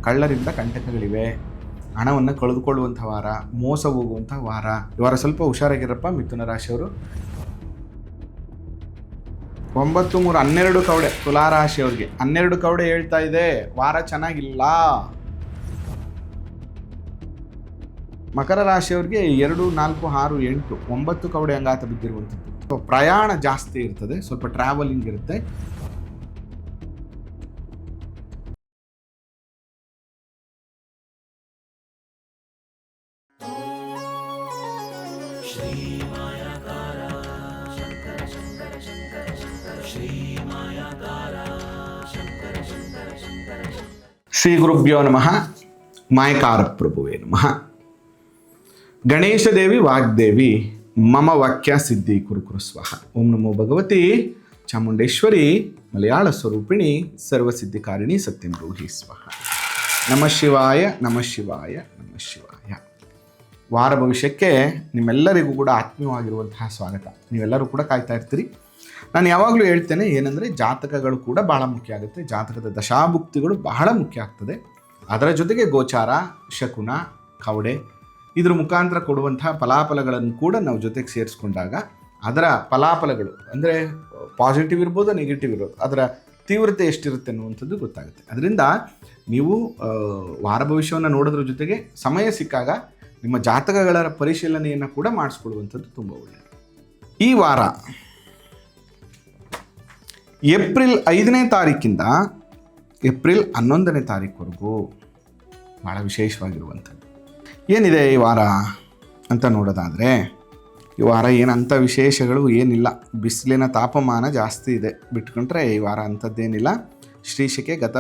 ಕಳ್ಳರಿಂದ ಕಂಟಕಗಳಿವೆ, ಹಣವನ್ನು ಕಳೆದುಕೊಳ್ಳುವಂಥ ವಾರ, ಮೋಸ ಹೋಗುವಂಥ ವಾರ. ಈ ವಾರ ಸ್ವಲ್ಪ ಹುಷಾರಾಗಿರಪ್ಪ ಮಿಥುನ ರಾಶಿಯವರು. 9, 3, 12 ಕವಡೆ ತುಲಾರಾಶಿಯವ್ರಿಗೆ. 12 ಕವಡೆ ಹೇಳ್ತಾ ಇದೆ ವಾರ ಚೆನ್ನಾಗಿಲ್ಲ. ಮಕರ ರಾಶಿಯವ್ರಿಗೆ 2, 4, 6, 8, 9 ಕವಡೆ ಅಂಗಾತ ಬಿದ್ದಿರುವಂಥದ್ದು. ಪ್ರಯಾಣ ಜಾಸ್ತಿ ಇರ್ತದೆ, ಸ್ವಲ್ಪ ಟ್ರಾವೆಲಿಂಗ್ ಇರುತ್ತೆ. ಶ್ರೀ ಗುರುಭ್ಯೋ ನಮಃ. ಮಾಯಕಾರ ಪ್ರಭುವೇ ನಮಃ. ಗಣೇಶ ದೇವಿ ವಾಗ್ದೇವಿ ಮಮ ವಾಕ್ಯ ಸಿದ್ಧಿ ಕುರುಕುರು ಸ್ವಹ. ಓಂ ನಮೋ ಭಗವತಿ ಚಾಮುಂಡೇಶ್ವರಿ ಮಲಯಾಳ ಸ್ವರೂಪಿಣಿ ಸರ್ವಸಿದ್ಧಿಕಾರಿಣಿ ಸತ್ಯಂ ಬ್ರೂಹಿ ಸ್ವಹ. ನಮಃ ಶಿವಾಯ ನಮಃ ಶಿವಾಯ ನಮಃ ಶಿವಾಯ. ವಾರ ಭವಿಷ್ಯಕ್ಕೆ ನಿಮ್ಮೆಲ್ಲರಿಗೂ ಕೂಡ ಆತ್ಮೀಯವಾಗಿರುವಂತಹ ಸ್ವಾಗತ. ನೀವೆಲ್ಲರೂ ಕೂಡ ಕಾಯ್ತಾ ಇರ್ತೀರಿ. ನಾನು ಯಾವಾಗಲೂ ಹೇಳ್ತೇನೆ ಏನಂದರೆ ಜಾತಕಗಳು ಕೂಡ ಬಹಳ ಮುಖ್ಯ ಆಗುತ್ತೆ. ಜಾತಕದ ದಶಾಭುಕ್ತಿಗಳು ಬಹಳ ಮುಖ್ಯ ಆಗ್ತದೆ. ಅದರ ಜೊತೆಗೆ ಗೋಚಾರ, ಶಕುನ, ಕವಡೆ ಇದ್ರ ಮುಖಾಂತರ ಕೊಡುವಂತಹ ಫಲಾಫಲಗಳನ್ನು ಕೂಡ ನಾವು ಜೊತೆಗೆ ಸೇರಿಸ್ಕೊಂಡಾಗ ಅದರ ಫಲಾಫಲಗಳು ಅಂದರೆ ಪಾಸಿಟಿವ್ ಇರ್ಬೋದು, ನೆಗೆಟಿವ್ ಇರ್ಬೋದು, ಅದರ ತೀವ್ರತೆ ಎಷ್ಟಿರುತ್ತೆ ಅನ್ನುವಂಥದ್ದು ಗೊತ್ತಾಗುತ್ತೆ. ಅದರಿಂದ ನೀವು ವಾರ ಭವಿಷ್ಯವನ್ನು ನೋಡೋದ್ರ ಜೊತೆಗೆ ಸಮಯ ಸಿಕ್ಕಾಗ ನಿಮ್ಮ ಜಾತಕಗಳ ಪರಿಶೀಲನೆಯನ್ನು ಕೂಡ ಮಾಡಿಸ್ಕೊಳ್ಳುವಂಥದ್ದು ತುಂಬ ಒಳ್ಳೆಯದು. ಈ ವಾರ ಏಪ್ರಿಲ್ 5ನೇ ತಾರೀಕಿಂದ ಏಪ್ರಿಲ್ 11ನೇ ತಾರೀಕುವರೆಗೂ ಭಾಳ ವಿಶೇಷವಾಗಿರುವಂಥದ್ದು. ಏನಿದೆ ಈ ವಾರ ಅಂತ ನೋಡೋದಾದರೆ, ಈ ವಾರ ಏನಂಥ ವಿಶೇಷಗಳು ಏನಿಲ್ಲ. ಬಿಸಿಲಿನ ತಾಪಮಾನ ಜಾಸ್ತಿ ಇದೆ ಬಿಟ್ಕೊಂಡ್ರೆ ಈ ವಾರ ಅಂಥದ್ದೇನಿಲ್ಲ. ಶ್ರೀಶಕೆ ಗತ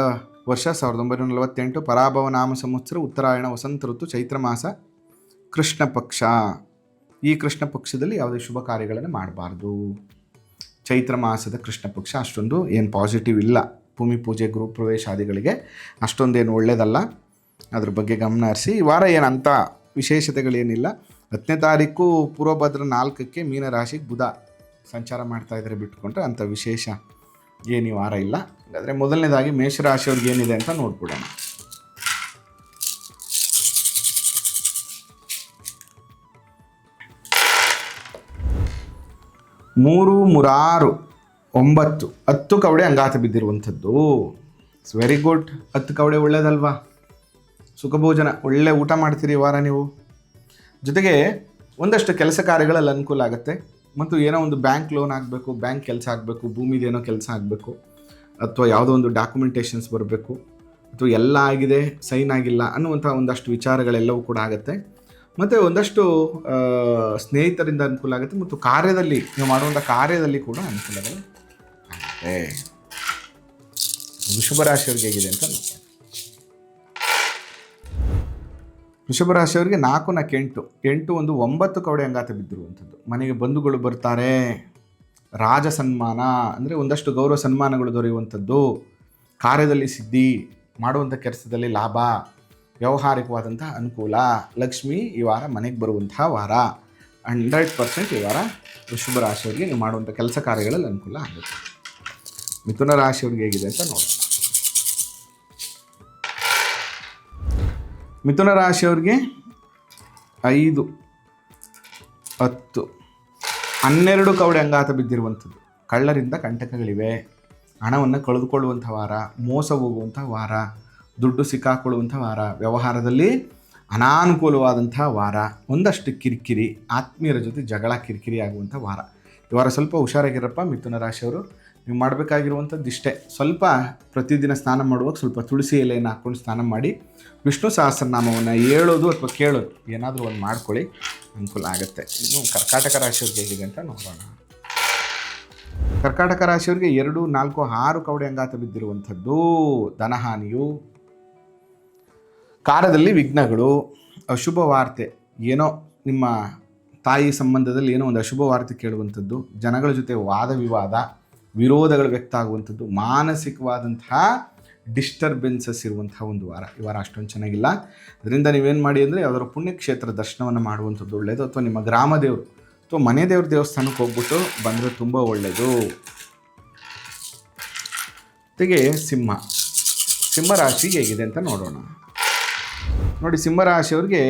ವರ್ಷ 1948 ಪರಾಭವ ನಾಮ ಸಂವತ್ಸರ ಉತ್ತರಾಯಣ ವಸಂತ ಋತು ಚೈತ್ರ ಮಾಸ ಕೃಷ್ಣ ಪಕ್ಷ. ಈ ಕೃಷ್ಣ ಪಕ್ಷದಲ್ಲಿ ಯಾವುದೇ ಶುಭ ಕಾರ್ಯಗಳನ್ನು ಮಾಡಬಾರ್ದು. ಚೈತ್ರ ಮಾಸದ ಕೃಷ್ಣ ಪಕ್ಷ ಅಷ್ಟೊಂದು ಏನು ಪಾಸಿಟಿವ್ ಇಲ್ಲ. ಭೂಮಿ ಪೂಜೆ, ಗೃಹ ಪ್ರವೇಶಾದಿಗಳಿಗೆ ಅಷ್ಟೊಂದೇನು ಒಳ್ಳೆಯದಲ್ಲ. ಅದ್ರ ಬಗ್ಗೆ ಗಮನ ಹರಿಸಿ. ಈ ವಾರ ಏನಂಥ ವಿಶೇಷತೆಗಳೇನಿಲ್ಲ. 10ನೇ ತಾರೀಕು ಪೂರ್ವಭದ್ರ 4ಕ್ಕೆ ಮೀನರಾಶಿಗೆ ಬುಧ ಸಂಚಾರ ಮಾಡ್ತಾ ಇದ್ದಾರೆ ಬಿಟ್ಕೊಂಡ್ರೆ ಅಂಥ ವಿಶೇಷ ಏನು ಈ ವಾರ ಇಲ್ಲ. ಹಾಗಾದರೆ ಮೊದಲನೇದಾಗಿ ಮೇಷರಾಶಿಯವ್ರಿಗೆ ಏನಿದೆ ಅಂತ ನೋಡ್ಬಿಡೋಣ. ಮೂರು, 3, 6, 9, 10 ಕವಡೆ ಅಂಗಾತ ಬಿದ್ದಿರುವಂಥದ್ದು. It's very good. 10 ಕವಡೆ ಒಳ್ಳೇದಲ್ವಾ? ಸುಖಭೋಜನ, ಒಳ್ಳೆ ಊಟ ಮಾಡ್ತೀರಿ ಈ ವಾರ ನೀವು. ಜೊತೆಗೆ ಒಂದಷ್ಟು ಕೆಲಸ ಕಾರ್ಯಗಳಲ್ಲಿ ಅನುಕೂಲ ಆಗುತ್ತೆ. ಮತ್ತು ಏನೋ ಒಂದು ಬ್ಯಾಂಕ್ ಲೋನ್ ಆಗಬೇಕು, ಬ್ಯಾಂಕ್ ಕೆಲಸ ಆಗಬೇಕು, ಭೂಮಿದೇನೋ ಕೆಲಸ ಆಗಬೇಕು, ಅಥವಾ ಯಾವುದೋ ಒಂದು ಡಾಕ್ಯುಮೆಂಟೇಷನ್ಸ್ ಬರಬೇಕು, ಅಥವಾ ಎಲ್ಲ ಆಗಿದೆ ಸೈನ್ ಆಗಿಲ್ಲ ಅನ್ನುವಂಥ ಒಂದಷ್ಟು ವಿಚಾರಗಳೆಲ್ಲವೂ ಕೂಡ ಆಗುತ್ತೆ. ಮತ್ತು ಒಂದಷ್ಟು ಸ್ನೇಹಿತರಿಂದ ಅನುಕೂಲ ಆಗುತ್ತೆ. ಮತ್ತು ಕಾರ್ಯದಲ್ಲಿ ನೀವು ಮಾಡುವಂಥ ಕಾರ್ಯದಲ್ಲಿ ಕೂಡ ಅನುಕೂಲಗಳು ಆಗುತ್ತೆ. ವೃಷಭ ರಾಶಿಯವ್ರಿಗೆ ಹೇಗಿದೆ ಅಂತ ನೋಡಿ. ವೃಷಭ ರಾಶಿಯವರಿಗೆ 4, 8, 8, 9 ಕವಡೆ ಅಂಗಾತ ಬಿದ್ದಿರುವಂಥದ್ದು. ಮನೆಗೆ ಬಂಧುಗಳು ಬರ್ತಾರೆ. ರಾಜ ಸನ್ಮಾನ ಅಂದರೆ ಒಂದಷ್ಟು ಗೌರವ ಸನ್ಮಾನಗಳು ದೊರೆಯುವಂಥದ್ದು. ಕಾರ್ಯದಲ್ಲಿ ಸಿದ್ಧಿ, ಮಾಡುವಂಥ ಕೆಲಸದಲ್ಲಿ ಲಾಭ, ವ್ಯಾವಹಾರಿಕವಾದಂತಹ ಅನುಕೂಲ. ಲಕ್ಷ್ಮಿ ಈ ವಾರ ಮನೆಗೆ ಬರುವಂತಹ ವಾರ. 100% ಈ ವಾರ ವೃಷಭ ರಾಶಿಯವರಿಗೆ ನೀವು ಮಾಡುವಂಥ ಕೆಲಸ ಕಾರ್ಯಗಳಲ್ಲಿ ಅನುಕೂಲ ಆಗುತ್ತೆ. ಮಿಥುನ ರಾಶಿಯವ್ರಿಗೆ ಹೇಗಿದೆ ಅಂತ ನೋಡೋಣ. ಮಿಥುನ ರಾಶಿಯವ್ರಿಗೆ 5, 10, 12 ಕವಡೆ ಅಂಗಾತ ಬಿದ್ದಿರುವಂಥದ್ದು. ಕಳ್ಳರಿಂದ ಕಂಟಕಗಳಿವೆ, ಹಣವನ್ನು ಕಳೆದುಕೊಳ್ಳುವಂಥ ವಾರ, ಮೋಸ ಹೋಗುವಂಥ ವಾರ, ದುಡ್ಡು ಸಿಕ್ಕಾಕೊಳ್ಳುವಂಥ ವಾರ, ವ್ಯವಹಾರದಲ್ಲಿ ಅನಾನುಕೂಲವಾದಂಥ ವಾರ, ಒಂದಷ್ಟು ಕಿರಿಕಿರಿ, ಆತ್ಮೀಯರ ಜೊತೆ ಜಗಳ ಕಿರಿಕಿರಿ ಆಗುವಂಥ ವಾರ. ಈ ವಾರ ಸ್ವಲ್ಪ ಹುಷಾರಾಗಿರಪ್ಪ ಮಿಥುನ ರಾಶಿಯವರು. ನೀವು ಮಾಡಬೇಕಾಗಿರುವಂಥದ್ದು ಇಷ್ಟೇ, ಸ್ವಲ್ಪ ಪ್ರತಿದಿನ ಸ್ನಾನ ಮಾಡುವಾಗ ಸ್ವಲ್ಪ ತುಳಸಿ ಎಲೆಯನ್ನು ಹಾಕ್ಕೊಂಡು ಸ್ನಾನ ಮಾಡಿ ವಿಷ್ಣು ಸಹಸ್ರನಾಮವನ್ನು ಹೇಳೋದು ಅಥವಾ ಕೇಳೋದು ಏನಾದರೂ ಒಂದು ಮಾಡ್ಕೊಳ್ಳಿ, ಅನುಕೂಲ ಆಗುತ್ತೆ. ಇನ್ನು ಕರ್ಕಾಟಕ ರಾಶಿಯವ್ರಿಗೆ ಹೇಗಿದೆ ಅಂತ ನೋಡೋಣ. ಕರ್ಕಾಟಕ ರಾಶಿಯವರಿಗೆ 2, 4, 6 ಕವಡೆ ಅಂಗಾತ ಬಿದ್ದಿರುವಂಥದ್ದು. ಧನಹಾನಿಯು, ಕಾರ್ಯದಲ್ಲಿ ವಿಘ್ನಗಳು, ಅಶುಭ ವಾರ್ತೆ, ಏನೋ ನಿಮ್ಮ ತಾಯಿ ಸಂಬಂಧದಲ್ಲಿ ಏನೋ ಒಂದು ಅಶುಭ ವಾರ್ತೆ ಕೇಳುವಂಥದ್ದು, ಜನಗಳ ಜೊತೆ ವಾದ ವಿವಾದ, ವಿರೋಧಗಳು ವ್ಯಕ್ತ ಆಗುವಂಥದ್ದು, ಮಾನಸಿಕವಾದಂತಹ ಡಿಸ್ಟರ್ಬೆನ್ಸಸ್ ಇರುವಂತಹ ಒಂದು ವಾರ. ಈ ವಾರ ಅಷ್ಟೊಂದು ಚೆನ್ನಾಗಿಲ್ಲ. ಅದರಿಂದ ನೀವೇನು ಮಾಡಿ ಅಂದರೆ ಯಾವುದಾದ್ರು ಪುಣ್ಯಕ್ಷೇತ್ರ ದರ್ಶನವನ್ನು ಮಾಡುವಂಥದ್ದು ಒಳ್ಳೆಯದು. ಅಥವಾ ನಿಮ್ಮ ಗ್ರಾಮ ದೇವರು ಅಥವಾ ಮನೆ ದೇವ್ರ ದೇವಸ್ಥಾನಕ್ಕೆ ಹೋಗ್ಬಿಟ್ಟು ಬಂದರೆ ತುಂಬ ಒಳ್ಳೆಯದು. ಜೊತೆಗೆ ಸಿಂಹರಾಶಿ ಹೇಗಿದೆ ಅಂತ ನೋಡೋಣ. ನೋಡಿ, ಸಿಂಹರಾಶಿಯವ್ರಿಗೆ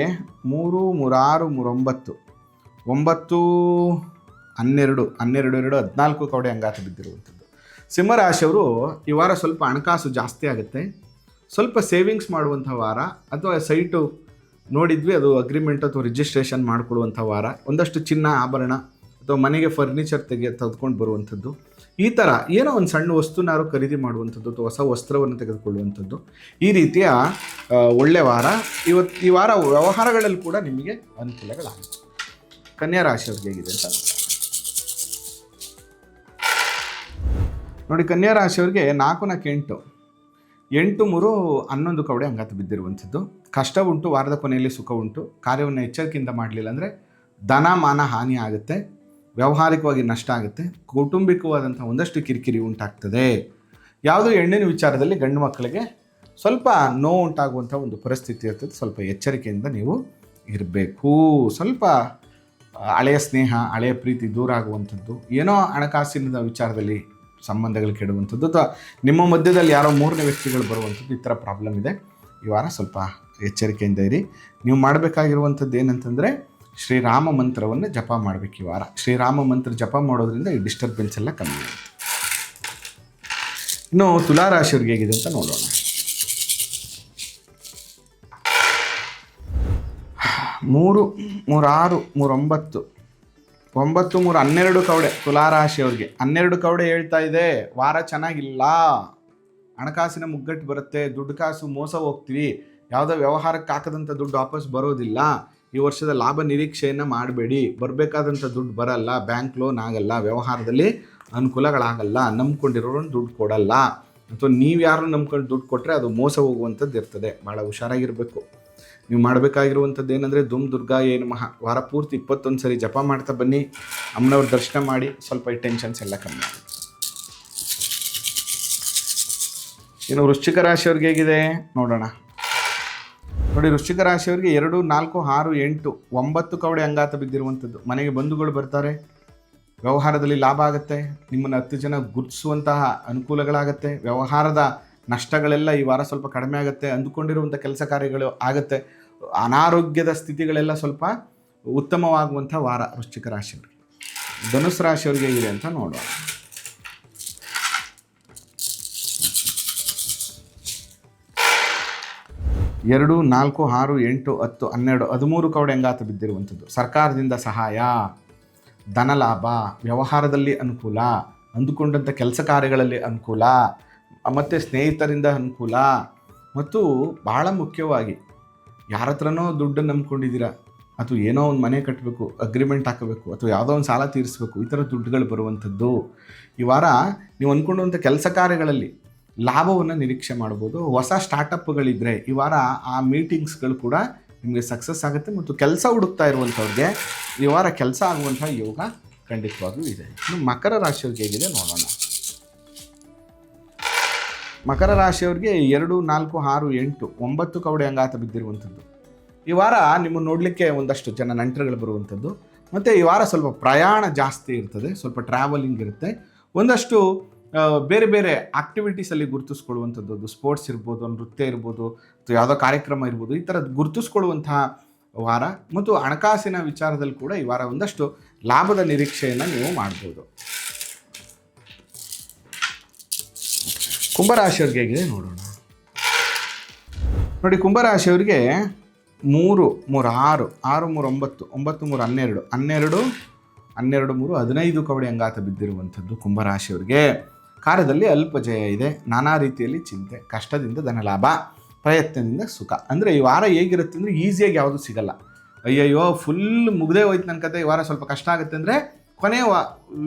3, 3, 6, 3, 9, 9, 12, 2, 14 ಕವಡೆ ಅಂಗಾತ ಬಿದ್ದಿರುವಂಥದ್ದು. ಸಿಂಹರಾಶಿಯವರು ಈ ವಾರ ಸ್ವಲ್ಪ ಹಣಕಾಸು ಜಾಸ್ತಿ ಆಗುತ್ತೆ, ಸ್ವಲ್ಪ ಸೇವಿಂಗ್ಸ್ ಮಾಡುವಂಥ ವಾರ, ಅಥವಾ ಸೈಟು ನೋಡಿದ್ವಿ ಅದು ಅಗ್ರಿಮೆಂಟ್ ಅಥವಾ ರಿಜಿಸ್ಟ್ರೇಷನ್ ಮಾಡಿಕೊಡುವಂಥ ವಾರ, ಒಂದಷ್ಟು ಚಿನ್ನ ಆಭರಣ ಅಥವಾ ಮನೆಗೆ ಫರ್ನಿಚರ್ ತೆಗೆದುಕೊಂಡು ಬರುವಂಥದ್ದು, ಈ ಥರ ಏನೋ ಒಂದು ಸಣ್ಣ ವಸ್ತುನಾರು ಖರೀದಿ ಮಾಡುವಂಥದ್ದು ಅಥವಾ ಹೊಸ ವಸ್ತ್ರವನ್ನು ತೆಗೆದುಕೊಳ್ಳುವಂಥದ್ದು, ಈ ರೀತಿಯ ಒಳ್ಳೆಯ ವಾರ. ಈ ವಾರ ವ್ಯವಹಾರಗಳಲ್ಲಿ ಕೂಡ ನಿಮಗೆ ಅನುಕೂಲಗಳಾಗುತ್ತೆ. ಕನ್ಯಾ ರಾಶಿಯವ್ರಿಗೆ ಹೇಗಿದೆ ಅಂತ ನೋಡಿ. ಕನ್ಯಾ ರಾಶಿಯವ್ರಿಗೆ 4, 4, 8, 8, 3, 11 ಕವಡೆ ಅಂಗಾತ ಬಿದ್ದಿರುವಂಥದ್ದು. ಕಷ್ಟ ಉಂಟು, ವಾರದ ಕೊನೆಯಲ್ಲಿ ಸುಖ ಉಂಟು. ಕಾರ್ಯವನ್ನು ಎಚ್ಚರಿಕೆಯಿಂದ ಮಾಡಲಿಲ್ಲ ಅಂದರೆ ಧನ ಮಾನ ಹಾನಿ ಆಗುತ್ತೆ, ವ್ಯಾವಹಾರಿಕವಾಗಿ ನಷ್ಟ ಆಗುತ್ತೆ, ಕೌಟುಂಬಿಕವಾದಂಥ ಒಂದಷ್ಟು ಕಿರಿಕಿರಿ ಉಂಟಾಗ್ತದೆ. ಯಾವುದೋ ಹೆಣ್ಣಿನ ವಿಚಾರದಲ್ಲಿ ಗಂಡು ಮಕ್ಕಳಿಗೆ ಸ್ವಲ್ಪ ನೋವು ಉಂಟಾಗುವಂಥ ಒಂದು ಪರಿಸ್ಥಿತಿ ಇರ್ತದೆ. ಸ್ವಲ್ಪ ಎಚ್ಚರಿಕೆಯಿಂದ ನೀವು ಇರಬೇಕು. ಸ್ವಲ್ಪ ಹಳೆಯ ಸ್ನೇಹ, ಹಳೆಯ ಪ್ರೀತಿ ದೂರ ಆಗುವಂಥದ್ದು, ಏನೋ ಹಣಕಾಸಿನ ವಿಚಾರದಲ್ಲಿ ಸಂಬಂಧಗಳು ಕೆಡುವಂಥದ್ದು, ಅಥವಾ ನಿಮ್ಮ ಮಧ್ಯದಲ್ಲಿ ಯಾರೋ 3ನೇ ವ್ಯಕ್ತಿಗಳು ಬರುವಂಥದ್ದು, ಈ ಥರ ಪ್ರಾಬ್ಲಮ್ ಇದೆ. ಈ ವಾರ ಸ್ವಲ್ಪ ಎಚ್ಚರಿಕೆಯಿಂದ ಇರಿ. ನೀವು ಮಾಡಬೇಕಾಗಿರುವಂಥದ್ದು ಏನಂತಂದರೆ ಶ್ರೀರಾಮ ಮಂತ್ರವನ್ನು ಜಪ ಮಾಡಬೇಕು ಈ ವಾರ. ಶ್ರೀರಾಮ ಮಂತ್ರ ಜಪ ಮಾಡೋದ್ರಿಂದ ಈ ಡಿಸ್ಟರ್ಬೆನ್ಸ್ ಎಲ್ಲ ಕಮ್ಮಿ ಆಗುತ್ತೆ. ಇನ್ನು ತುಲಾರಾಶಿಯವ್ರಿಗೆ ಹೇಗಿದೆ ಅಂತ ನೋಡೋಣ. 3, 3, 6, 3, 9, 9, 3, 12 ಕವಡೆ ತುಲಾರಾಶಿಯವ್ರಿಗೆ. 12 ಕವಡೆ ಹೇಳ್ತಾ ಇದೆ, ವಾರ ಚೆನ್ನಾಗಿಲ್ಲ, ಹಣಕಾಸಿನ ಮುಗ್ಗಟ್ಟು ಬರುತ್ತೆ, ದುಡ್ಡು ಕಾಸು ಮೋಸ ಹೋಗ್ತೀವಿ, ಯಾವುದೋ ವ್ಯವಹಾರಕ್ಕೆ ಹಾಕದಂಥ ದುಡ್ಡು ವಾಪಸ್ ಬರೋದಿಲ್ಲ, ಈ ವರ್ಷದ ಲಾಭ ನಿರೀಕ್ಷೆಯನ್ನು ಮಾಡಬೇಡಿ, ಬರಬೇಕಾದಂಥ ದುಡ್ಡು ಬರಲ್ಲ, ಬ್ಯಾಂಕ್ ಲೋನ್ ಆಗಲ್ಲ, ವ್ಯವಹಾರದಲ್ಲಿ ಅನುಕೂಲಗಳಾಗಲ್ಲ, ನಂಬ್ಕೊಂಡಿರೋರು ದುಡ್ಡು ಕೊಡಲ್ಲ, ಅಥವಾ ನೀವು ಯಾರು ನಂಬ್ಕೊಂಡು ದುಡ್ಡು ಕೊಟ್ಟರೆ ಅದು ಮೋಸ ಹೋಗುವಂಥದ್ದು ಇರ್ತದೆ. ಭಾಳ ಹುಷಾರಾಗಿರಬೇಕು. ನೀವು ಮಾಡಬೇಕಾಗಿರುವಂಥದ್ದು ಏನಂದರೆ ದುಮ್ ದುರ್ಗಾಯೇ ನಮಃ ವಾರ ಪೂರ್ತಿ 21 ಸರಿ ಜಪ ಮಾಡ್ತಾ ಬನ್ನಿ. ಅಮ್ಮನವ್ರ ದರ್ಶನ ಮಾಡಿ, ಸ್ವಲ್ಪ ಈ ಟೆನ್ಷನ್ಸ್ ಎಲ್ಲ ಕಮ್ಮಿ ಆಗುತ್ತೆ. ಇನ್ನು ವೃಶ್ಚಿಕ ರಾಶಿಯವ್ರಿಗೆ ಹೇಗಿದೆ ನೋಡೋಣ. ನೋಡಿ, ವೃಶ್ಚಿಕ ರಾಶಿಯವ್ರಿಗೆ 2, 4, 6, 8, 9 ಕವಡೆ ಅಂಗಾತ ಬಿದ್ದಿರುವಂಥದ್ದು. ಮನೆಗೆ ಬಂಧುಗಳು ಬರ್ತಾರೆ, ವ್ಯವಹಾರದಲ್ಲಿ ಲಾಭ ಆಗುತ್ತೆ, ನಿಮ್ಮನ್ನು 10 ಜನ ಗುರುತಿಸುವಂತಹ ಅನುಕೂಲಗಳಾಗುತ್ತೆ, ವ್ಯವಹಾರದ ನಷ್ಟಗಳೆಲ್ಲ ಈ ವಾರ ಸ್ವಲ್ಪ ಕಡಿಮೆ ಆಗುತ್ತೆ, ಅಂದುಕೊಂಡಿರುವಂಥ ಕೆಲಸ ಕಾರ್ಯಗಳು ಆಗುತ್ತೆ, ಅನಾರೋಗ್ಯದ ಸ್ಥಿತಿಗಳೆಲ್ಲ ಸ್ವಲ್ಪ ಉತ್ತಮವಾಗುವಂಥ ವಾರ ವೃಶ್ಚಿಕ ರಾಶಿಯವ್ರಿಗೆ. ಧನುಸ್ಸು ರಾಶಿಯವ್ರಿಗೆ ಹೇಗಿದೆ ಅಂತ ನೋಡೋಣ. ಎರಡು, 4, 6, 8, 10, 12, 13 ಕವಡೆ ಅಂಗಾತ ಬಿದ್ದಿರುವಂಥದ್ದು. ಸರ್ಕಾರದಿಂದ ಸಹಾಯ, ಧನಲಾಭ, ವ್ಯವಹಾರದಲ್ಲಿ ಅನುಕೂಲ, ಅಂದುಕೊಂಡಂಥ ಕೆಲಸ ಕಾರ್ಯಗಳಲ್ಲಿ ಅನುಕೂಲ, ಮತ್ತು ಸ್ನೇಹಿತರಿಂದ ಅನುಕೂಲ, ಮತ್ತು ಭಾಳ ಮುಖ್ಯವಾಗಿ ಯಾರ ಹತ್ರನೋ ದುಡ್ಡನ್ನು ನಂಬ್ಕೊಂಡಿದ್ದೀರಾ, ಅಥವಾ ಏನೋ ಒಂದು ಮನೆ ಕಟ್ಟಬೇಕು, ಅಗ್ರಿಮೆಂಟ್ ಹಾಕಬೇಕು, ಅಥವಾ ಯಾವುದೋ ಒಂದು ಸಾಲ ತೀರಿಸಬೇಕು, ಈ ಥರ ದುಡ್ಡುಗಳು ಬರುವಂಥದ್ದು. ಈ ವಾರ ನೀವು ಅಂದ್ಕೊಂಡಂಥ ಕೆಲಸ ಕಾರ್ಯಗಳಲ್ಲಿ ಲಾಭವನ್ನು ನಿರೀಕ್ಷೆ ಮಾಡ್ಬೋದು. ಹೊಸ ಸ್ಟಾರ್ಟಪ್ಗಳಿದ್ದರೆ ಈ ವಾರ ಆ ಮೀಟಿಂಗ್ಸ್ಗಳು ಕೂಡ ನಿಮಗೆ ಸಕ್ಸಸ್ ಆಗುತ್ತೆ, ಮತ್ತು ಕೆಲಸ ಹುಡುಕ್ತಾ ಇರುವಂಥವ್ರಿಗೆ ಈ ವಾರ ಕೆಲಸ ಆಗುವಂಥ ಯೋಗ ಖಂಡಿತವಾಗ್ಲೂ ಇದೆ. ಇನ್ನು ಮಕರ ರಾಶಿಯವ್ರಿಗೆ ಹೇಗಿದೆ ನೋಡೋಣ. ಮಕರ ರಾಶಿಯವ್ರಿಗೆ 2, 4, 6, 8, 9 ಕವಡೆ ಅಂಗಾತ ಬಿದ್ದಿರುವಂಥದ್ದು. ಈ ವಾರ ನಿಮ್ಮನ್ನು ನೋಡಲಿಕ್ಕೆ ಒಂದಷ್ಟು ಜನ ನಂಟರುಗಳು ಬರುವಂಥದ್ದು, ಮತ್ತು ಈ ವಾರ ಸ್ವಲ್ಪ ಪ್ರಯಾಣ ಜಾಸ್ತಿ ಇರ್ತದೆ, ಸ್ವಲ್ಪ ಟ್ರಾವೆಲಿಂಗ್ ಇರುತ್ತೆ, ಒಂದಷ್ಟು ಬೇರೆ ಬೇರೆ ಆಕ್ಟಿವಿಟೀಸಲ್ಲಿ ಗುರುತಿಸ್ಕೊಳ್ಳುವಂಥದ್ದು, ಅದು ಸ್ಪೋರ್ಟ್ಸ್ ಇರ್ಬೋದು, ನೃತ್ಯ ಇರ್ಬೋದು, ಅಥವಾ ಯಾವುದೋ ಕಾರ್ಯಕ್ರಮ ಇರ್ಬೋದು, ಈ ಥರ ಗುರುತಿಸ್ಕೊಳ್ಳುವಂತಹ ವಾರ. ಮತ್ತು ಹಣಕಾಸಿನ ವಿಚಾರದಲ್ಲಿ ಕೂಡ ಈ ವಾರ ಒಂದಷ್ಟು ಲಾಭದ ನಿರೀಕ್ಷೆಯನ್ನು ನೀವು ಮಾಡ್ಬೋದು. ಕುಂಭರಾಶಿಯವ್ರಿಗೆ ಹೇಗಿದೆ ನೋಡೋಣ. ನೋಡಿ, ಕುಂಭರಾಶಿಯವ್ರಿಗೆ 3, 3, 6, 6, 3, 9, 9, 3, 12, 12, 3, 15 ಕವಡೆ ಅಂಗಾತ ಬಿದ್ದಿರುವಂಥದ್ದು ಕುಂಭರಾಶಿಯವ್ರಿಗೆ. ಕಾರ್ಯದಲ್ಲಿ ಅಲ್ಪ ಜಯ ಇದೆ, ನಾನಾ ರೀತಿಯಲ್ಲಿ ಚಿಂತೆ, ಕಷ್ಟದಿಂದ ಧನಲಾಭ, ಪ್ರಯತ್ನದಿಂದ ಸುಖ. ಅಂದರೆ ಈ ವಾರ ಹೇಗಿರುತ್ತೆ ಅಂದರೆ ಈಸಿಯಾಗಿ ಯಾವುದು ಸಿಗಲ್ಲ. ಅಯ್ಯಯ್ಯೋ ಫುಲ್ ಮುಗ್ದೇ ಹೋಯ್ತು ನನ್ನ ಕತೆ, ಈ ವಾರ ಸ್ವಲ್ಪ ಕಷ್ಟ ಆಗುತ್ತೆ ಅಂದರೆ ಕೊನೆಯ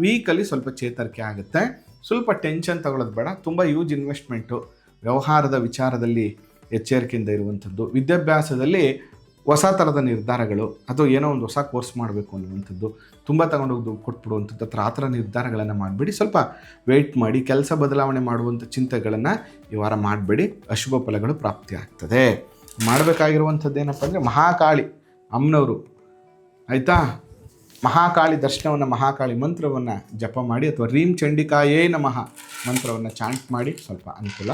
ವೀಕಲ್ಲಿ ಸ್ವಲ್ಪ ಚೇತರಿಕೆ ಆಗುತ್ತೆ. ಸ್ವಲ್ಪ ಟೆನ್ಷನ್ ತಗೊಳ್ಳೋದು ಬೇಡ. ತುಂಬ ಯೂಜ್ ಇನ್ವೆಸ್ಟ್ಮೆಂಟು, ವ್ಯವಹಾರದ ವಿಚಾರದಲ್ಲಿ ಎಚ್ಚರಿಕೆಯಿಂದ ಇರುವಂಥದ್ದು, ವಿದ್ಯಾಭ್ಯಾಸದಲ್ಲಿ ಹೊಸ ಥರದ ನಿರ್ಧಾರಗಳು, ಅಥವಾ ಏನೋ ಒಂದು ಹೊಸ ಕೋರ್ಸ್ ಮಾಡಬೇಕು ಅನ್ನುವಂಥದ್ದು, ತುಂಬ ತಗೊಂಡೋಗಿ ದುಡ್ಡು ಕೊಟ್ಬಿಡುವಂಥದ್ದು, ಆ ಥರ ನಿರ್ಧಾರಗಳನ್ನು ಮಾಡಬೇಡಿ. ಸ್ವಲ್ಪ ವೆಯ್ಟ್ ಮಾಡಿ, ಕೆಲಸ ಬದಲಾವಣೆ ಮಾಡುವಂಥ ಚಿಂತೆಗಳನ್ನು ಈ ವಾರ ಮಾಡಬೇಡಿ, ಅಶುಭ ಫಲಗಳು ಪ್ರಾಪ್ತಿ ಆಗ್ತದೆ. ಮಾಡಬೇಕಾಗಿರುವಂಥದ್ದು ಏನಪ್ಪ ಅಂದರೆ ಮಹಾಕಾಳಿ ಅಮ್ಮನವರು, ಆಯಿತಾ, ಮಹಾಕಾಳಿ ದರ್ಶನವನ್ನು, ಮಹಾಕಾಳಿ ಮಂತ್ರವನ್ನು ಜಪ ಮಾಡಿ, ಅಥವಾ ರೀಂ ಚಂಡಿಕಾಯೇ ನಮಃ ಮಂತ್ರವನ್ನು ಚಾಂಟ್ ಮಾಡಿ ಸ್ವಲ್ಪ ಅನುಕೂಲ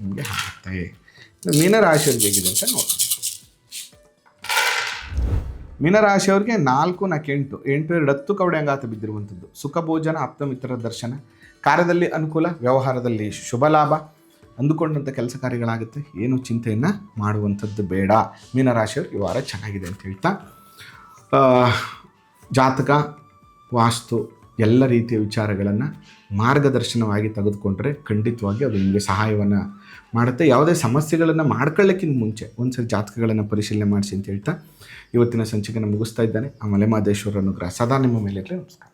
ನಿಮಗೆ ಆಗುತ್ತೆ. ಮೀನರಾಶಿಯವ್ರಿಗೆ ಹೇಗಿದೆ ಅಂತ ನೋಡೋಣ. ಮೀನರಾಶಿಯವ್ರಿಗೆ 4 4 8 8 2 10 ಕವಡೆ ಅಂಗಾತ ಬಿದ್ದಿರುವಂಥದ್ದು. ಸುಖ ಭೋಜನ, ಆಪ್ತ ಮಿತ್ರರ ದರ್ಶನ, ಕಾರ್ಯದಲ್ಲಿ ಅನುಕೂಲ, ವ್ಯವಹಾರದಲ್ಲಿ ಶುಭ ಲಾಭ, ಅಂದುಕೊಂಡಂಥ ಕೆಲಸ ಕಾರ್ಯಗಳಾಗುತ್ತೆ. ಏನು ಚಿಂತೆಯನ್ನು ಮಾಡುವಂಥದ್ದು ಬೇಡ. ಮೀನರಾಶಿಯವ್ರು ಈ ವಾರ ಚೆನ್ನಾಗಿದೆ ಅಂತ ಹೇಳ್ತಾ, ಜಾತಕ, ವಾಸ್ತು ಎಲ್ಲ ರೀತಿಯ ವಿಚಾರಗಳನ್ನು ಮಾರ್ಗದರ್ಶನವಾಗಿ ತೆಗೆದುಕೊಂಡ್ರೆ ಖಂಡಿತವಾಗಿ ಅದು ನಿಮಗೆ ಸಹಾಯವನ್ನು ಮಾಡುತ್ತೆ. ಯಾವುದೇ ಸಮಸ್ಯೆಗಳನ್ನು ಮಾಡ್ಕೊಳ್ಳೋಕ್ಕಿಂತ ಮುಂಚೆ ಒಂದ್ಸರಿ ಜಾತಕಗಳನ್ನು ಪರಿಶೀಲನೆ ಮಾಡಿಸಿ ಅಂತ ಹೇಳ್ತಾ ಇವತ್ತಿನ ಸಂಚಿಕೆಯನ್ನು ಮುಗಿಸ್ತಾ ಇದ್ದಾನೆ. ಆ ಮಲೆಮಹದೇಶ್ವರ ಅನುಗ್ರಹ ಸದಾ ನಿಮ್ಮ ಮೇಲೆ ಇರಲಿ. ನಮಸ್ಕಾರ.